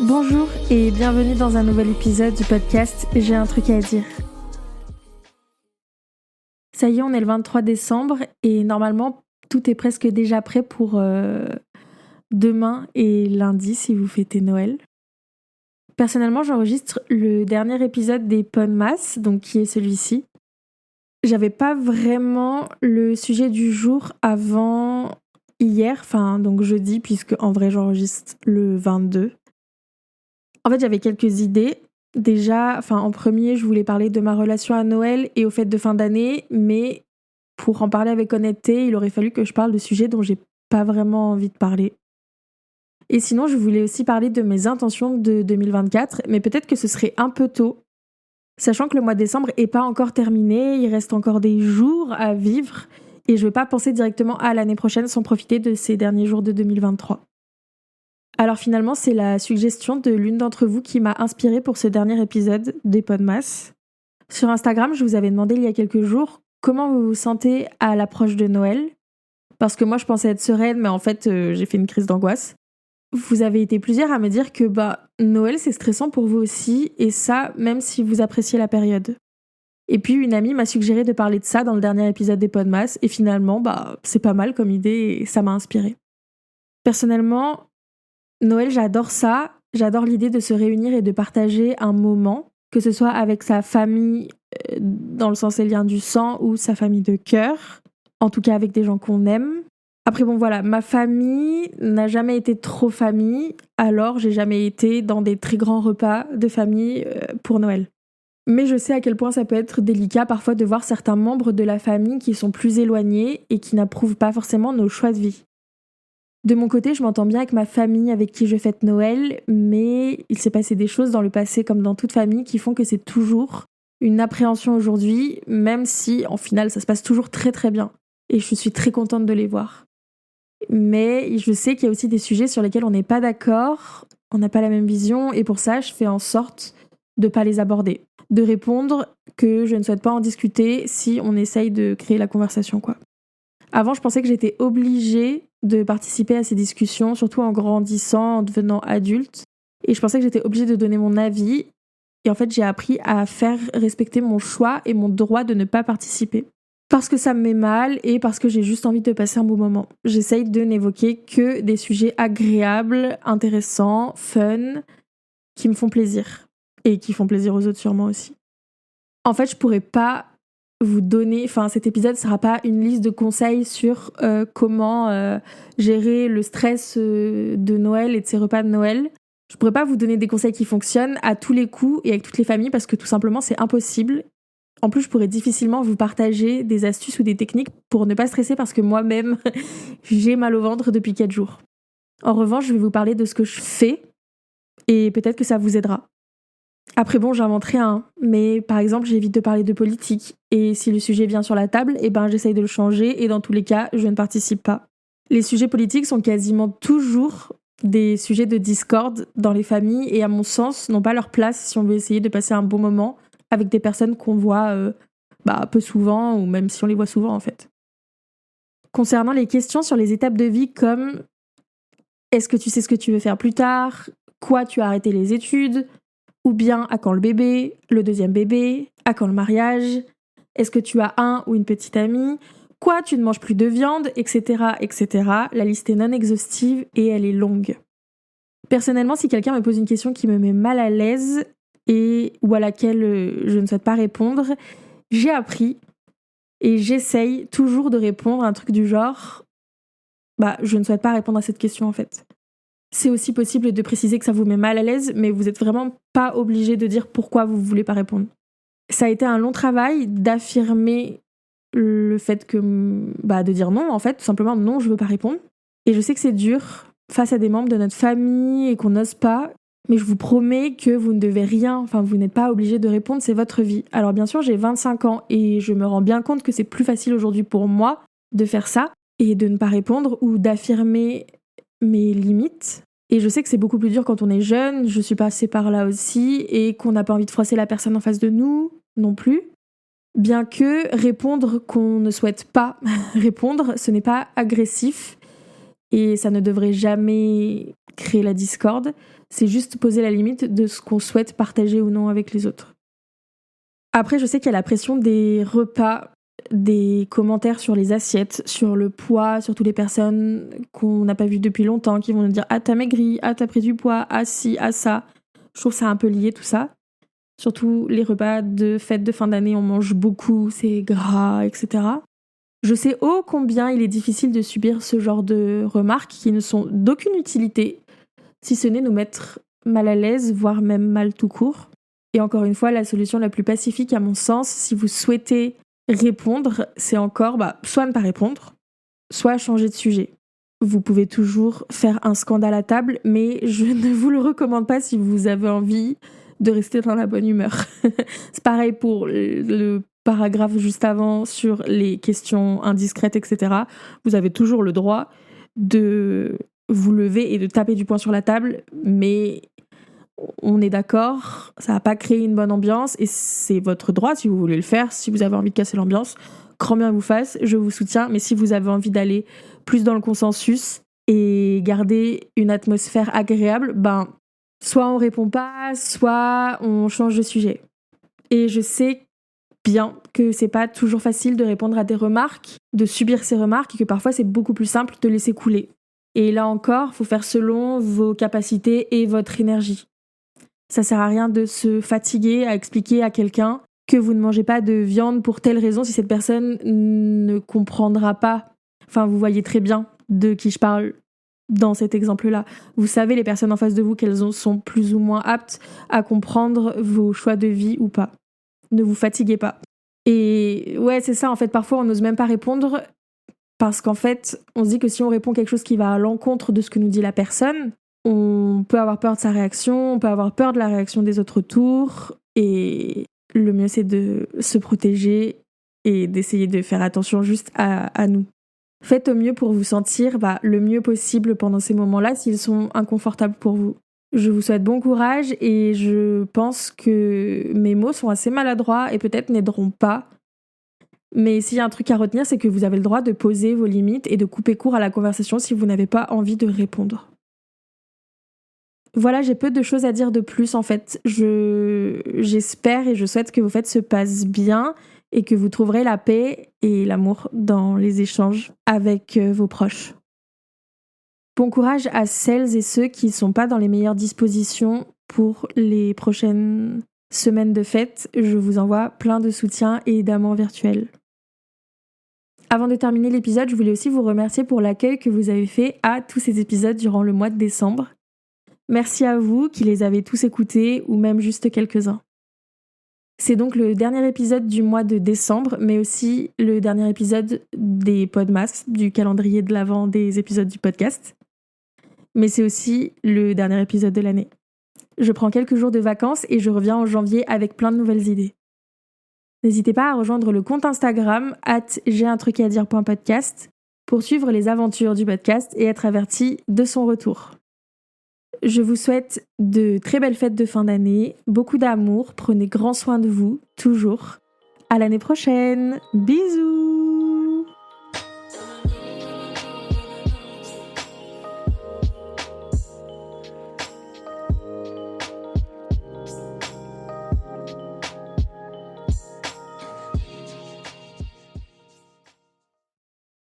Bonjour et bienvenue dans un nouvel épisode du podcast J'ai un truc à dire. Ça y est, on est le 23 décembre et normalement tout est presque déjà prêt pour demain et lundi si vous fêtez Noël. Personnellement, j'enregistre le dernier épisode des Podmas, donc qui est celui-ci. J'avais pas vraiment le sujet du jour avant hier, donc jeudi, puisque en vrai j'enregistre le 22. En fait, j'avais quelques idées. Déjà, en premier, je voulais parler de ma relation à Noël et aux fêtes de fin d'année, mais pour en parler avec honnêteté, il aurait fallu que je parle de sujets dont j'ai pas vraiment envie de parler. Et sinon, je voulais aussi parler de mes intentions de 2024, mais peut-être que ce serait un peu tôt, sachant que le mois de décembre est pas encore terminé, il reste encore des jours à vivre, et je veux pas penser directement à l'année prochaine sans profiter de ces derniers jours de 2023. Alors finalement, c'est la suggestion de l'une d'entre vous qui m'a inspirée pour ce dernier épisode des Podmas. Sur Instagram, je vous avais demandé il y a quelques jours comment vous vous sentez à l'approche de Noël. Parce que moi, je pensais être sereine, mais en fait, j'ai fait une crise d'angoisse. Vous avez été plusieurs à me dire que Noël, c'est stressant pour vous aussi, et ça, même si vous appréciez la période. Et puis, une amie m'a suggéré de parler de ça dans le dernier épisode des Podmas, et finalement, c'est pas mal comme idée, et ça m'a inspirée. Personnellement, Noël, j'adore ça. J'adore l'idée de se réunir et de partager un moment, que ce soit avec sa famille, dans le sens des liens du sang, ou sa famille de cœur, en tout cas avec des gens qu'on aime. Après, ma famille n'a jamais été trop famille, alors j'ai jamais été dans des très grands repas de famille pour Noël. Mais je sais à quel point ça peut être délicat parfois de voir certains membres de la famille qui sont plus éloignés et qui n'approuvent pas forcément nos choix de vie. De mon côté, je m'entends bien avec ma famille avec qui je fête Noël, mais il s'est passé des choses dans le passé comme dans toute famille qui font que c'est toujours une appréhension aujourd'hui, même si en final ça se passe toujours très très bien. Et je suis très contente de les voir. Mais je sais qu'il y a aussi des sujets sur lesquels on n'est pas d'accord, on n'a pas la même vision, et pour ça je fais en sorte de ne pas les aborder. De répondre que je ne souhaite pas en discuter si on essaye de créer la conversation, quoi. Avant, je pensais que j'étais obligée de participer à ces discussions, surtout en grandissant, en devenant adulte. Et je pensais que j'étais obligée de donner mon avis. Et en fait, j'ai appris à faire respecter mon choix et mon droit de ne pas participer. Parce que ça me met mal et parce que j'ai juste envie de passer un bon moment. J'essaye de n'évoquer que des sujets agréables, intéressants, fun, qui me font plaisir. Et qui font plaisir aux autres sûrement aussi. En fait, je pourrais pas vous donner, cet épisode sera pas une liste de conseils sur comment gérer le stress de Noël et de ses repas de Noël. Je pourrais pas vous donner des conseils qui fonctionnent à tous les coups et avec toutes les familles parce que tout simplement c'est impossible. En plus, je pourrais difficilement vous partager des astuces ou des techniques pour ne pas stresser parce que moi-même j'ai mal au ventre depuis 4 jours. En revanche, je vais vous parler de ce que je fais et peut-être que ça vous aidera. Après j'invente rien, mais par exemple j'évite de parler de politique, et si le sujet vient sur la table, j'essaye de le changer, et dans tous les cas, je ne participe pas. Les sujets politiques sont quasiment toujours des sujets de discorde dans les familles, et à mon sens, n'ont pas leur place si on veut essayer de passer un bon moment avec des personnes qu'on voit peu souvent, ou même si on les voit souvent en fait. Concernant les questions sur les étapes de vie comme « Est-ce que tu sais ce que tu veux faire plus tard ? Quoi, tu as arrêté les études ? Ou bien à quand le bébé, le deuxième bébé, à quand le mariage, est-ce que tu as un ou une petite amie, quoi, tu ne manges plus de viande, etc., etc. La liste est non exhaustive et elle est longue. Personnellement, si quelqu'un me pose une question qui me met mal à l'aise ou à laquelle je ne souhaite pas répondre, j'ai appris et j'essaye toujours de répondre à un truc du genre je ne souhaite pas répondre à cette question en fait. C'est aussi possible de préciser que ça vous met mal à l'aise, mais vous n'êtes vraiment pas obligé de dire pourquoi vous ne voulez pas répondre. Ça a été un long travail d'affirmer le fait que, de dire non, en fait, tout simplement non, je ne veux pas répondre. Et je sais que c'est dur face à des membres de notre famille et qu'on n'ose pas, mais je vous promets que vous ne devez rien, vous n'êtes pas obligé de répondre, c'est votre vie. Alors bien sûr, j'ai 25 ans et je me rends bien compte que c'est plus facile aujourd'hui pour moi de faire ça et de ne pas répondre ou d'affirmer mes limites. Et je sais que c'est beaucoup plus dur quand on est jeune, je suis passée par là aussi, et qu'on n'a pas envie de froisser la personne en face de nous non plus. Bien que répondre qu'on ne souhaite pas répondre, ce n'est pas agressif, et ça ne devrait jamais créer la discorde, c'est juste poser la limite de ce qu'on souhaite partager ou non avec les autres. Après, je sais qu'il y a la pression des repas, des commentaires sur les assiettes, sur le poids, sur toutes les personnes qu'on n'a pas vues depuis longtemps, qui vont nous dire « Ah, t'as maigri, ah, t'as pris du poids, ah, si, ah, ça ». Je trouve ça un peu lié, tout ça. Surtout les repas de fête de fin d'année, on mange beaucoup, c'est gras, etc. Je sais ô combien il est difficile de subir ce genre de remarques qui ne sont d'aucune utilité, si ce n'est nous mettre mal à l'aise, voire même mal tout court. Et encore une fois, la solution la plus pacifique à mon sens, si vous souhaitez répondre, c'est encore soit ne pas répondre, soit changer de sujet. Vous pouvez toujours faire un scandale à table, mais je ne vous le recommande pas si vous avez envie de rester dans la bonne humeur. C'est pareil pour le paragraphe juste avant sur les questions indiscrètes, etc. Vous avez toujours le droit de vous lever et de taper du poing sur la table, mais on est d'accord, ça va pas créer une bonne ambiance et c'est votre droit si vous voulez le faire, si vous avez envie de casser l'ambiance, grand bien vous fasse, je vous soutiens, mais si vous avez envie d'aller plus dans le consensus et garder une atmosphère agréable, soit on répond pas, soit on change de sujet. Et je sais bien que c'est pas toujours facile de répondre à des remarques, de subir ces remarques, et que parfois c'est beaucoup plus simple de laisser couler. Et là encore, faut faire selon vos capacités et votre énergie. Ça sert à rien de se fatiguer à expliquer à quelqu'un que vous ne mangez pas de viande pour telle raison si cette personne ne comprendra pas. Enfin, vous voyez très bien de qui je parle dans cet exemple-là. Vous savez, les personnes en face de vous, qu'elles sont plus ou moins aptes à comprendre vos choix de vie ou pas. Ne vous fatiguez pas. Et ouais, c'est ça, en fait, parfois on n'ose même pas répondre parce qu'en fait, on se dit que si on répond quelque chose qui va à l'encontre de ce que nous dit la personne, on peut avoir peur de sa réaction, on peut avoir peur de la réaction des autres autour, et le mieux c'est de se protéger et d'essayer de faire attention juste à nous. Faites au mieux pour vous sentir le mieux possible pendant ces moments-là s'ils sont inconfortables pour vous. Je vous souhaite bon courage et je pense que mes mots sont assez maladroits et peut-être n'aideront pas. Mais s'il y a un truc à retenir, c'est que vous avez le droit de poser vos limites et de couper court à la conversation si vous n'avez pas envie de répondre. Voilà, j'ai peu de choses à dire de plus en fait. J'espère et je souhaite que vos fêtes se passent bien et que vous trouverez la paix et l'amour dans les échanges avec vos proches. Bon courage à celles et ceux qui ne sont pas dans les meilleures dispositions pour les prochaines semaines de fête. Je vous envoie plein de soutien et d'amour virtuel. Avant de terminer l'épisode, je voulais aussi vous remercier pour l'accueil que vous avez fait à tous ces épisodes durant le mois de décembre. Merci à vous qui les avez tous écoutés ou même juste quelques-uns. C'est donc le dernier épisode du mois de décembre, mais aussi le dernier épisode des Podmas, du calendrier de l'Avent des épisodes du podcast. Mais c'est aussi le dernier épisode de l'année. Je prends quelques jours de vacances et je reviens en janvier avec plein de nouvelles idées. N'hésitez pas à rejoindre le compte Instagram @jaiuntrucadire.podcast pour suivre les aventures du podcast et être averti de son retour. Je vous souhaite de très belles fêtes de fin d'année, beaucoup d'amour, prenez grand soin de vous, toujours. À l'année prochaine, bisous!